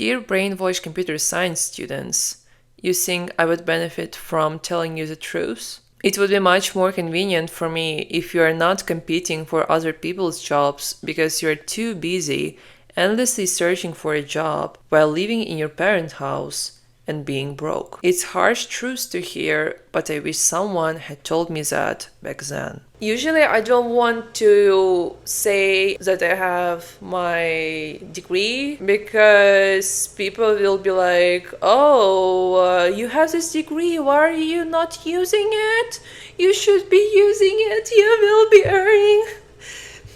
Dear Brainwashed computer science students, you think I would benefit from telling you the truth? It would be much more convenient for me if you are not competing for other people's jobs because you are too busy endlessly searching for a job while living in your parents' house and being broke. It's harsh truth to hear, but I wish someone had told me that back then. Usually I don't want to say that I have my degree because people will be like, oh, you have this degree, why are you not using it? You should be using it, you will be earning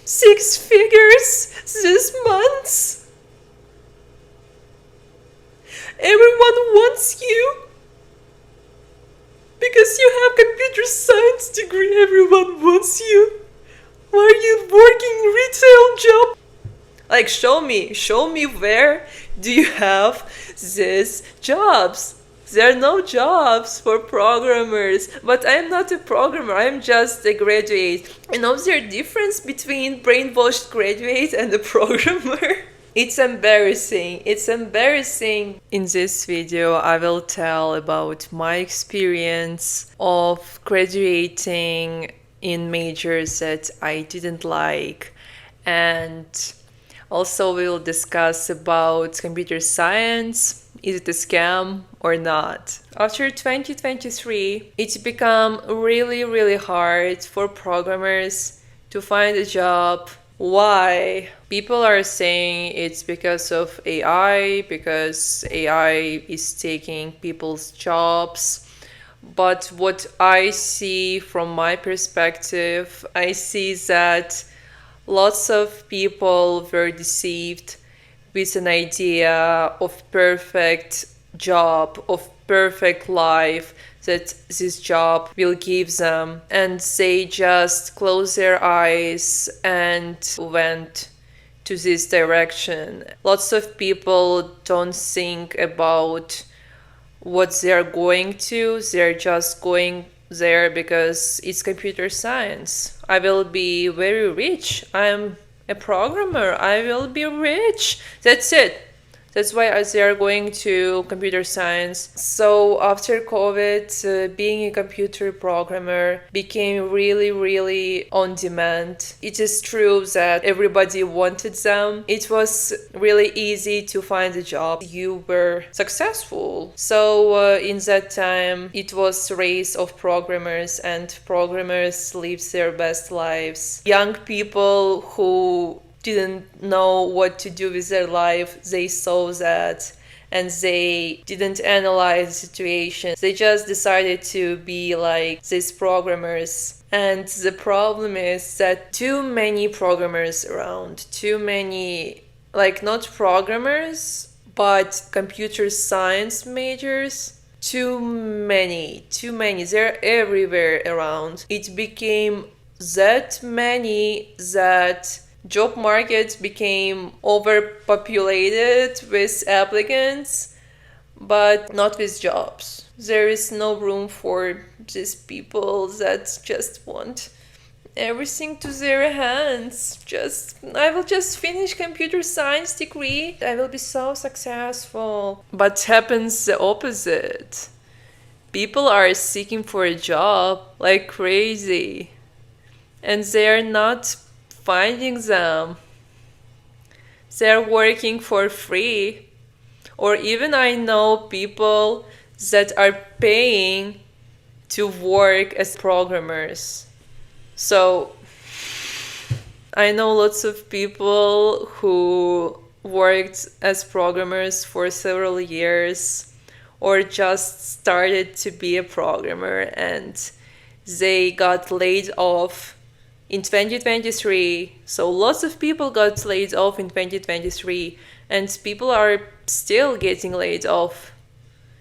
6 figures this month. Everyone wants you. Because you have computer science degree, everyone wants you. Why are you working retail job? Like, show me where do you have these jobs? There are no jobs for programmers, but I'm not a programmer, I'm just a graduate. You know the difference between brainwashed graduate and a programmer? It's embarrassing. In this video, I will tell about my experience of graduating in majors that I didn't like, and also we'll discuss about computer science. Is it a scam or not? After 2023, it's become really hard for programmers to find a job. Why? People are saying it's because of AI, because AI is taking people's jobs. But what I see from my perspective, I see that lots of people were deceived with an idea of perfect job, of perfect life that this job will give them, and they just closed their eyes and went to this direction. Lots of people don't think about what they're going to, they're just going there because it's computer science. I will be very rich, I'm a programmer, I will be rich, that's it. That's why they are going to computer science. So after COVID, being a computer programmer became really on demand. It is true that everybody wanted them. It was really easy to find a job. You were successful. So in that time, it was a race of programmers, and programmers lived their best lives. Young people who didn't know what to do with their life, they saw that and they didn't analyze the situation. They just decided to be like these programmers. And the problem is that too many programmers around, too many, like not programmers, but computer science majors, too many, they're everywhere around. It became that many that job market became overpopulated with applicants, but not with jobs. There is no room for these people that just want everything to their hands. I will just finish computer science degree, I will be so successful. But happens the opposite. People are seeking for a job like crazy, and they are not finding them. They're working for free. Or even I know people that are paying to work as programmers. So I know lots of people who worked as programmers for several years or just started to be a programmer and they got laid off in 2023. So lots of people got laid off in 2023, and people are still getting laid off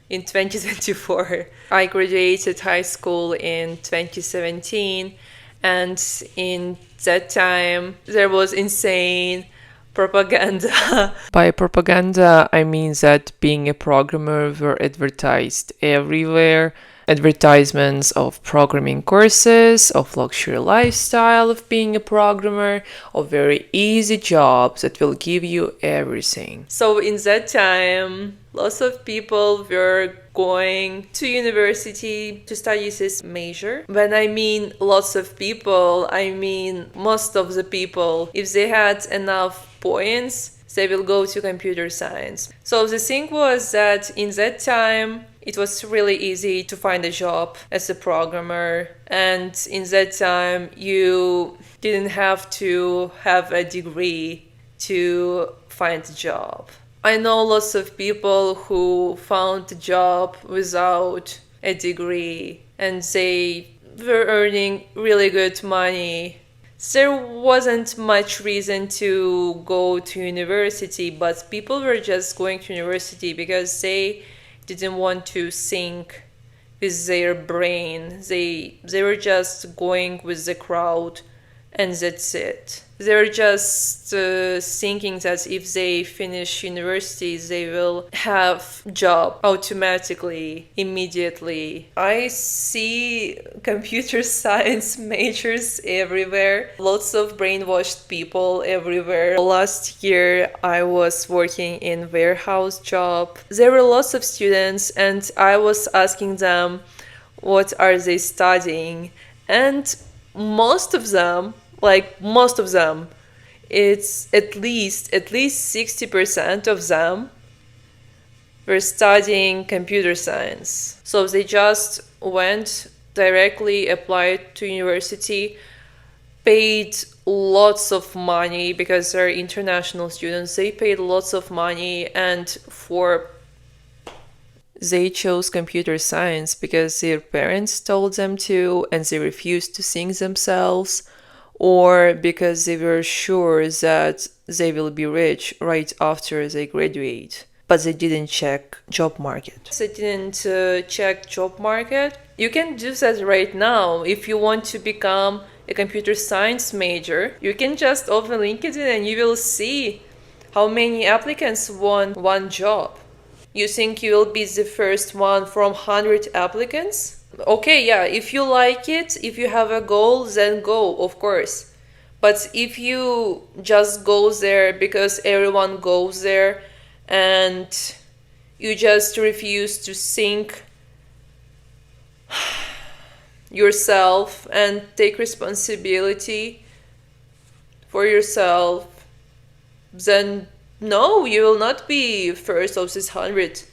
in 2024. I graduated high school in 2017, and in that time there was insane propaganda. By propaganda, I mean that being a programmer were advertised everywhere, advertisements of programming courses, of luxury lifestyle of being a programmer, of very easy jobs that will give you everything. So in that time, lots of people were going to university to study this major. When I mean lots of people, I mean most of the people. If they had enough points, they will go to computer science. So the thing was that in that time, it was really easy to find a job as a programmer. And in that time, you didn't have to have a degree to find a job. I know lots of people who found a job without a degree and they were earning really good money. There wasn't much reason to go to university, but people were just going to university because they didn't want to think with their brain. They were just going with the crowd and that's it. They were just thinking that if they finish university, they will have job automatically, immediately. I see computer science majors everywhere. Lots of brainwashed people everywhere. Last year, I was working in warehouse job. There were lots of students and I was asking them, what are they studying? And most of them, it's at least 60% of them were studying computer science. So they just went directly, applied to university, paid lots of money because they're international students. They paid lots of money and they chose computer science because their parents told them to and they refused to think themselves, or because they were sure that they will be rich right after they graduate. But they didn't check job market. They didn't check job market. You can do that right now. If you want to become a computer science major, you can just open LinkedIn and you will see how many applicants want one job. You think you will be the first one from 100 applicants? Okay, yeah, if you like it, if you have a goal, then go, of course. But if you just go there because everyone goes there and you just refuse to think yourself and take responsibility for yourself, then no, you will not be first of this 100.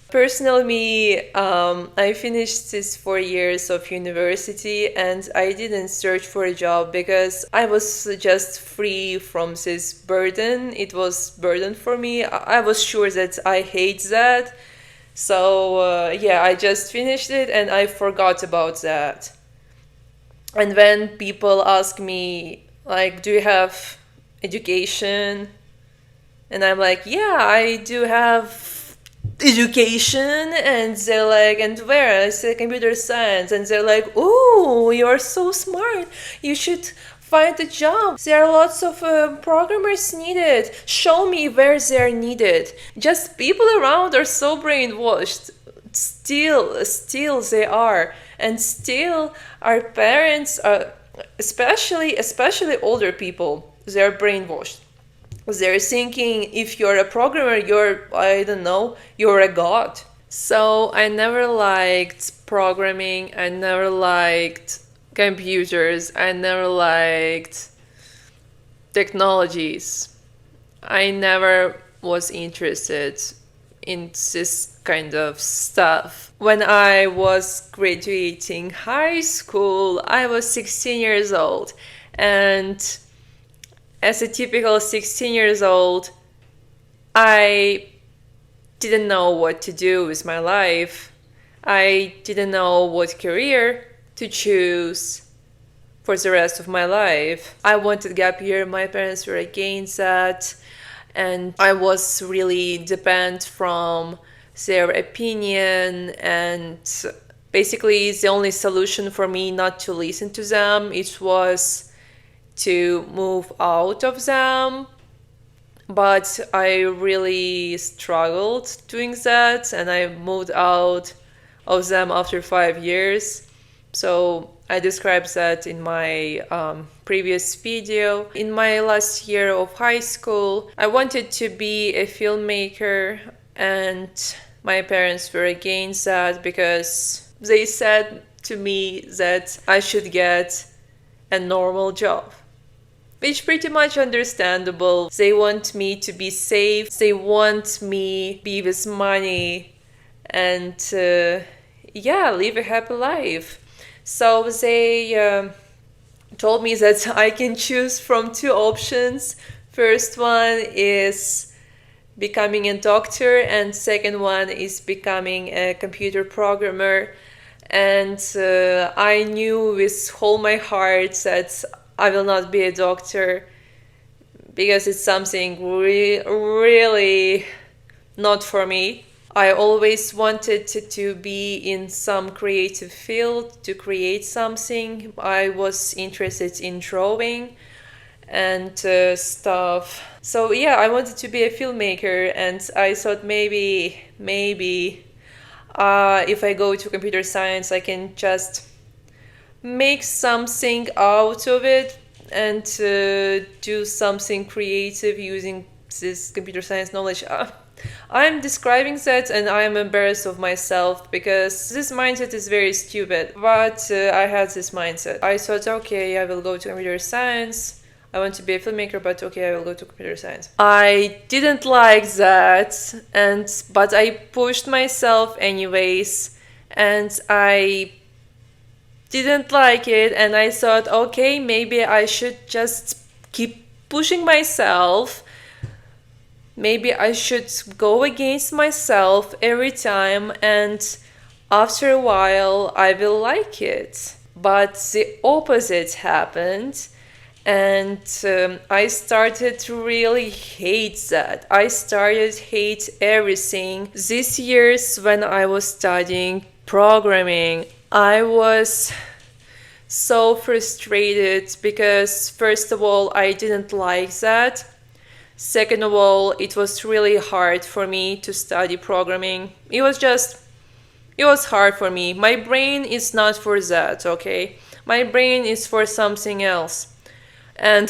Personally, me, I finished this 4 years of university and I didn't search for a job because I was just free from this burden. It was burden for me. I was sure that I hate that. So yeah, I just finished it and I forgot about that. And when people ask me, like, do you have education? And I'm like, yeah, I do have education. And they're like, and where? I say computer science. And they're like, oh, you're so smart. You should find a job. There are lots of programmers needed. Show me where they're needed. Just people around are so brainwashed. Still they are. And still our parents are, especially older people, they're brainwashed. They're thinking if you're a programmer, you're a god. So I never liked programming. I never liked computers. I never liked technologies. I never was interested in this kind of stuff. When I was graduating high school, I was 16 years old, and as a typical 16 years old, I didn't know what to do with my life. I didn't know what career to choose for the rest of my life. I wanted gap year. My parents were against that, and I was really dependent from their opinion, and basically the only solution for me not to listen to them, it was to move out of them. But I really struggled doing that, and I moved out of them after 5 years. So I described that in my previous video. In my last year of high school, I wanted to be a filmmaker, and my parents were against that because they said to me that I should get a normal job. Which pretty much understandable. They want me to be safe, they want me to be with money and live a happy life. So they told me that I can choose from two options. First one is becoming a doctor, and second one is becoming a computer programmer. And I knew with all my heart that I will not be a doctor because it's something really not for me. I always wanted to be in some creative field, to create something. I was interested in drawing and stuff. So yeah, I wanted to be a filmmaker, and I thought maybe if I go to computer science, I can just make something out of it and do something creative using this computer science knowledge. I'm describing that and I'm embarrassed of myself because this mindset is very stupid. But I had this mindset. I thought, okay, I will go to computer science. I want to be a filmmaker, but okay, I will go to computer science. I didn't like that, but I pushed myself anyways, and I didn't like it, and I thought, okay, maybe I should just keep pushing myself. Maybe I should go against myself every time, and after a while I will like it. But the opposite happened, and I started to really hate that. I started to hate everything. These years when I was studying programming, I was so frustrated because first of all, I didn't like that. Second of all, it was really hard for me to study programming. It was hard for me. My brain is not for that, okay? My brain is for something else. And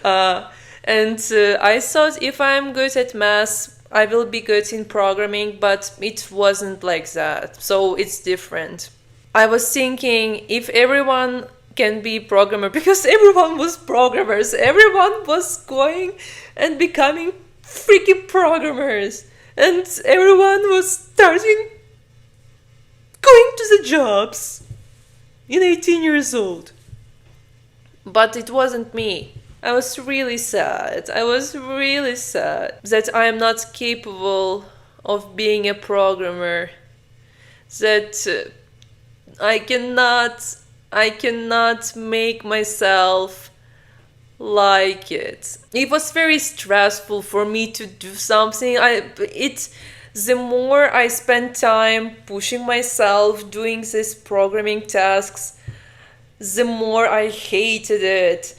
I thought if I'm good at math, I will be good in programming, but it wasn't like that. So it's different. I was thinking if everyone can be programmer, because everyone was programmers, everyone was going and becoming freaking programmers, and everyone was starting going to the jobs in 18 years old. But it wasn't me. I was really sad. I was really sad that I am not capable of being a programmer. That I cannot make myself like it. It was very stressful for me to do something. The more I spent time pushing myself doing these programming tasks, the more I hated it.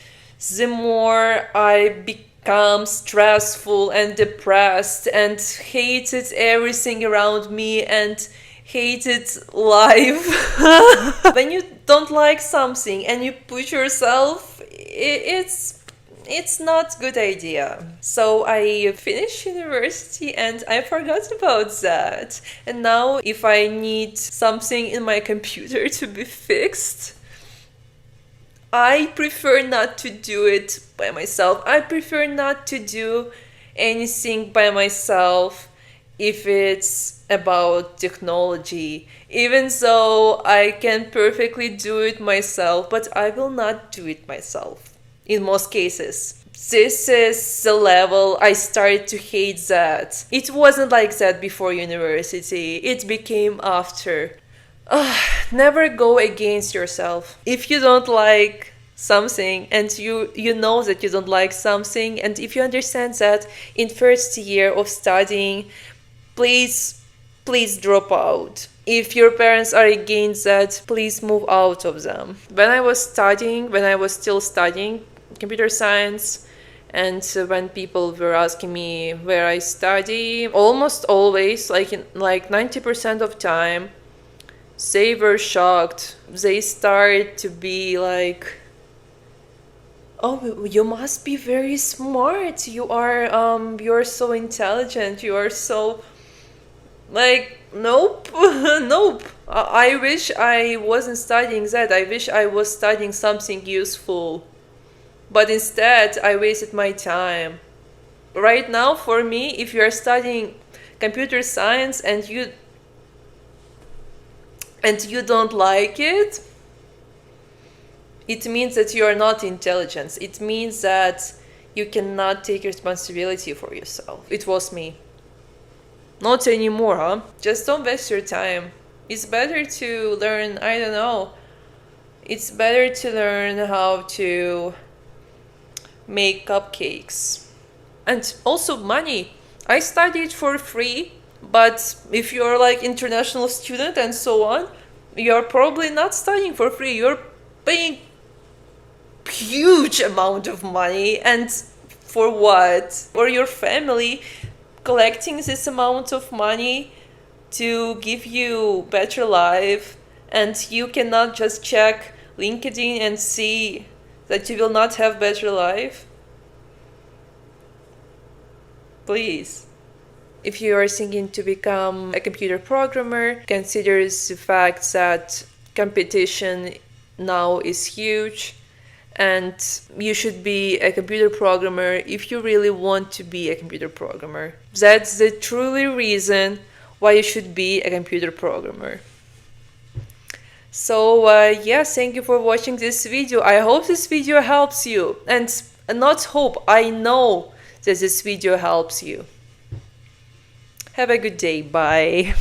The more I become stressful and depressed and hated everything around me and hated life. When you don't like something and you push yourself, it's not a good idea. So I finished university and I forgot about that. And now if I need something in my computer to be fixed, I prefer not to do it by myself. I prefer not to do anything by myself if it's about technology, even though I can perfectly do it myself, but I will not do it myself in most cases. This is the level I started to hate that. It wasn't like that before university, it became after. Never go against yourself. If you don't like something and you know that you don't like something, and if you understand that in first year of studying, please drop out. If your parents are against that, please move out of them. When I was still studying computer science, And when people were asking me where I study, almost always, like 90% of time, they were shocked. They start to be like, "Oh, you must be very smart. You're so intelligent. You are so..." Like, nope, nope. I wish I wasn't studying that. I wish I was studying something useful. But instead, I wasted my time. Right now, for me, if you are studying computer science and you don't like it, it means that you are not intelligent. It means that you cannot take responsibility for yourself. It was me. Not anymore, huh? Just don't waste your time. It's better to learn, I don't know. It's better to learn how to make cupcakes. And also money. I studied for free, but if you're like international student and so on, you're probably not studying for free. You're paying huge amount of money, and for what? Or your family collecting this amount of money to give you better life, and you cannot just check LinkedIn and see that you will not have better life? Please. If you are thinking to become a computer programmer, consider the fact that competition now is huge, and you should be a computer programmer if you really want to be a computer programmer. That's the truly reason why you should be a computer programmer. So yeah, thank you for watching this video. I hope this video helps you, and not hope, I know that this video helps you. Have a good day. Bye.